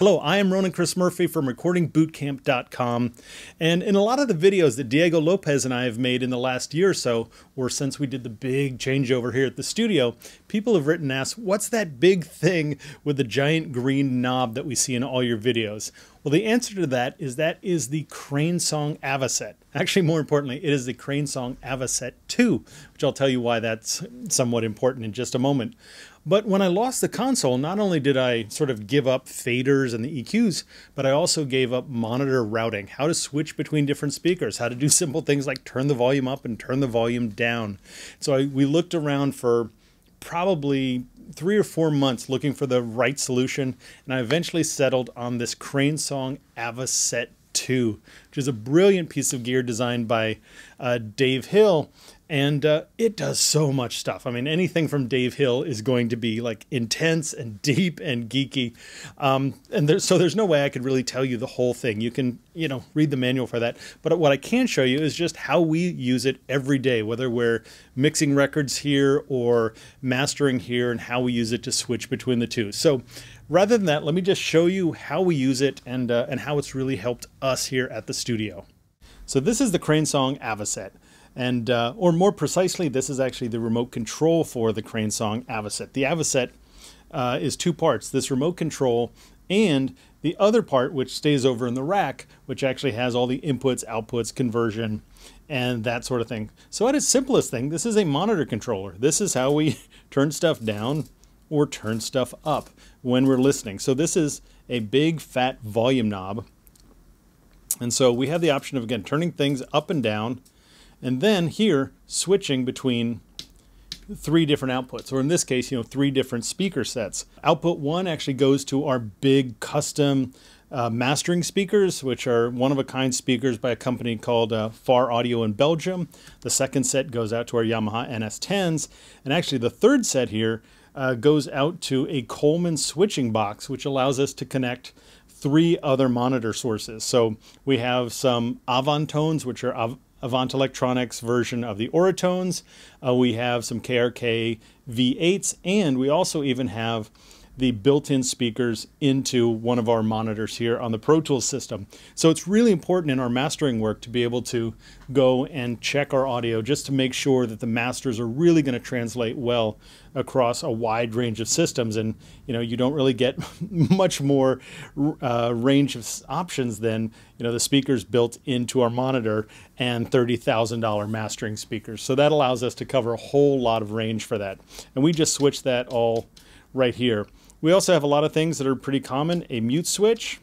Hello, I am Ronan Chris Murphy from recordingbootcamp.com, and in a lot of the videos that Diego Lopez and I have made in the last year or so, or since we did the big changeover here at the studio, people have written and asked, what's that big thing with the giant green knob that we see in all your videos? Well, the answer to that is the Crane Song Avocet. Actually, more importantly, it is the Crane Song Avocet II, which I'll tell you why that's somewhat important in just a moment. But when I lost the console, not only did I sort of give up faders and the EQs, but I also gave up monitor routing, how to switch between different speakers, how to do simple things like turn the volume up and turn the volume down. So we looked around for probably 3 or 4 months looking for the right solution, and I eventually settled on this Crane Song Avocet II, which is a brilliant piece of gear designed by Dave Hill. And it does so much stuff. I mean, anything from Dave Hill is going to be like intense and deep and geeky. So there's no way I could really tell you the whole thing. You can, read the manual for that. But what I can show you is just how we use it every day, whether we're mixing records here or mastering here, and how we use it to switch between the two. So rather than that, let me just show you how we use it and how it's really helped us here at the studio. So this is the Crane Song Avocet. And, or more precisely, this is actually the remote control for the Crane Song Avocet. The Avocet is 2 parts, this remote control and the other part, which stays over in the rack, which actually has all the inputs, outputs, conversion, and that sort of thing. So at its simplest thing, this is a monitor controller. This is how we turn stuff down or turn stuff up when we're listening. So this is a big fat volume knob. And so we have the option of, again, turning things up and down, and then here, switching between 3 different outputs, or in this case, 3 different speaker sets. Output 1 actually goes to our big custom mastering speakers, which are one-of-a-kind speakers by a company called Far Audio in Belgium. The second set goes out to our Yamaha NS10s, and actually the third set here goes out to a Coleman switching box, which allows us to connect 3 other monitor sources. So we have some Avantones, which are Avant Electronics version of the Oratones. We have some KRK V8s, and we also even have the built-in speakers into one of our monitors here on the Pro Tools system. So it's really important in our mastering work to be able to go and check our audio just to make sure that the masters are really going to translate well across a wide range of systems. And you don't really get much more range of options than the speakers built into our monitor and $30,000 mastering speakers. So that allows us to cover a whole lot of range for that. And we just switched that all right here. We also have a lot of things that are pretty common: a mute switch,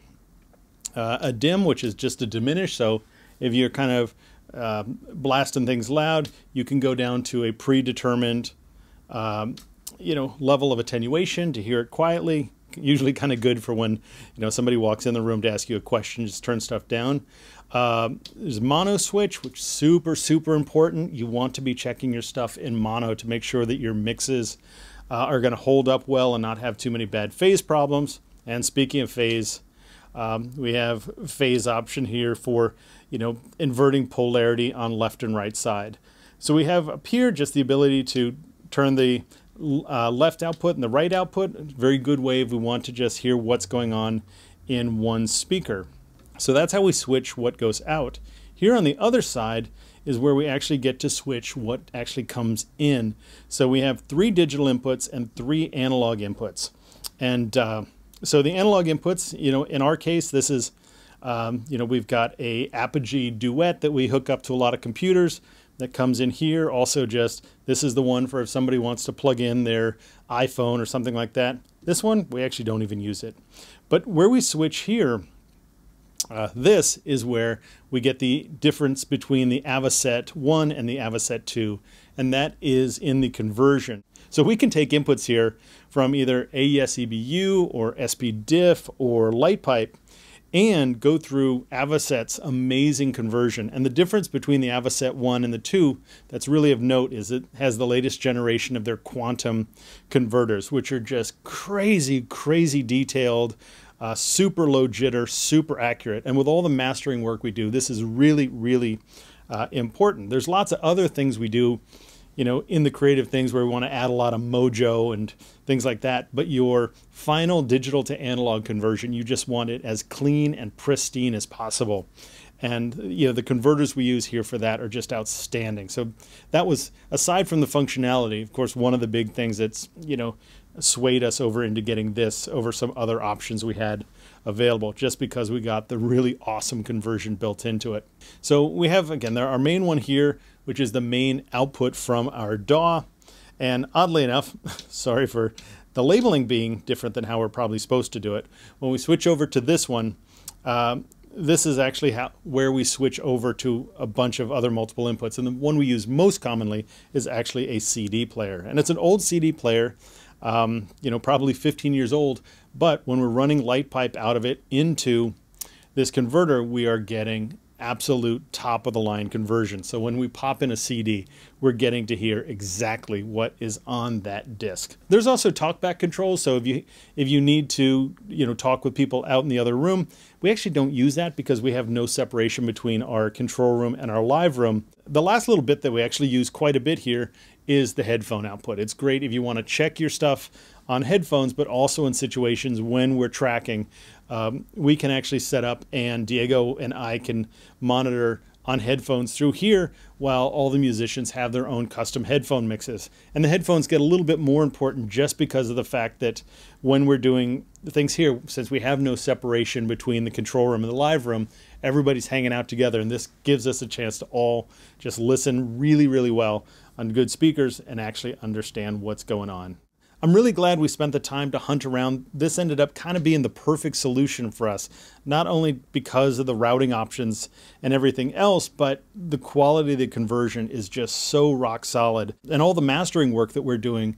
a dim, which is just a diminish. So if you're kind of blasting things loud, you can go down to a predetermined level of attenuation to hear it quietly. Usually kind of good for when somebody walks in the room to ask you a question, just turn stuff down. There's mono switch, which is super important. You want to be checking your stuff in mono to make sure that your mixes are going to hold up well and not have too many bad phase problems. And speaking of phase, we have phase option here for inverting polarity on left and right side. So we have up here just the ability to turn the left output and the right output. Very good way if we want to just hear what's going on in one speaker. So that's how we switch what goes out. Here on the other side is where we actually get to switch what actually comes in. So we have 3 digital inputs and 3 analog inputs. And so the analog inputs, in our case, this is, we've got a Apogee Duet that we hook up to a lot of computers that comes in here. Also this is the one for if somebody wants to plug in their iPhone or something like that. This one, we actually don't even use it. But where we switch here, this is where we get the difference between the Avocet 1 and the Avocet II, and that is in the conversion. So we can take inputs here from either AES EBU or SP-Diff or Lightpipe and go through Avocet's amazing conversion. And the difference between the Avocet 1 and the 2 that's really of note is it has the latest generation of their quantum converters, which are just crazy detailed, super low jitter, super accurate. And with all the mastering work we do, this is really important. There's lots of other things we do in the creative things where we want to add a lot of mojo and things like that. But your final digital to analog conversion, you just want it as clean and pristine as possible. And the converters we use here for that are just outstanding. So that was, aside from the functionality, of course, one of the big things that's swayed us over into getting this over some other options we had available, just because we got the really awesome conversion built into it. So we have, again, our main one here, which is the main output from our DAW. And oddly enough, sorry for the labeling being different than how we're probably supposed to do it, when we switch over to this one, this is actually where we switch over to a bunch of other multiple inputs. And the one we use most commonly is actually a CD player. And it's an old CD player, probably 15 years old. But when we're running light pipe out of it into this converter, we are getting absolute top of the line conversion. So when we pop in a CD, we're getting to hear exactly what is on that disc. There's also talkback controls. So if you need to, talk with people out in the other room, we actually don't use that because we have no separation between our control room and our live room. The last little bit that we actually use quite a bit here is the headphone output. It's great if you want to check your stuff on headphones, but also in situations when we're tracking, we can actually set up, and Diego and I can monitor on headphones through here while all the musicians have their own custom headphone mixes. And the headphones get a little bit more important just because of the fact that when we're doing things here, since we have no separation between the control room and the live room, everybody's hanging out together, and this gives us a chance to all just listen really, really well on good speakers and actually understand what's going on. I'm really glad we spent the time to hunt around. This ended up kind of being the perfect solution for us, not only because of the routing options and everything else, but the quality of the conversion is just so rock solid. And all the mastering work that we're doing,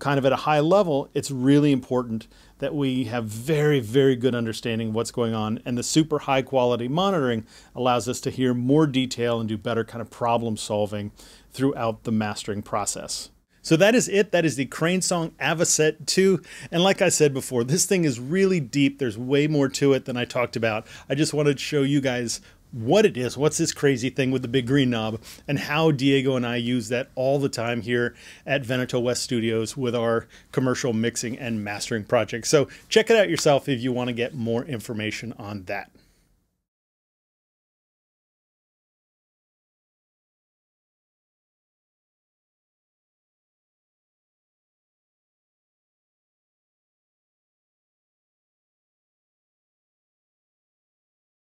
kind of at a high level, it's really important that we have very, very good understanding of what's going on. And the super high quality monitoring allows us to hear more detail and do better kind of problem solving throughout the mastering process. So that is it. That is the Crane Song Avocet II. And like I said before, this thing is really deep. There's way more to it than I talked about. I just wanted to show you guys what it is, what's this crazy thing with the big green knob, and how Diego and I use that all the time here at Veneto West Studios with our commercial mixing and mastering projects. So check it out yourself if you want to get more information on that.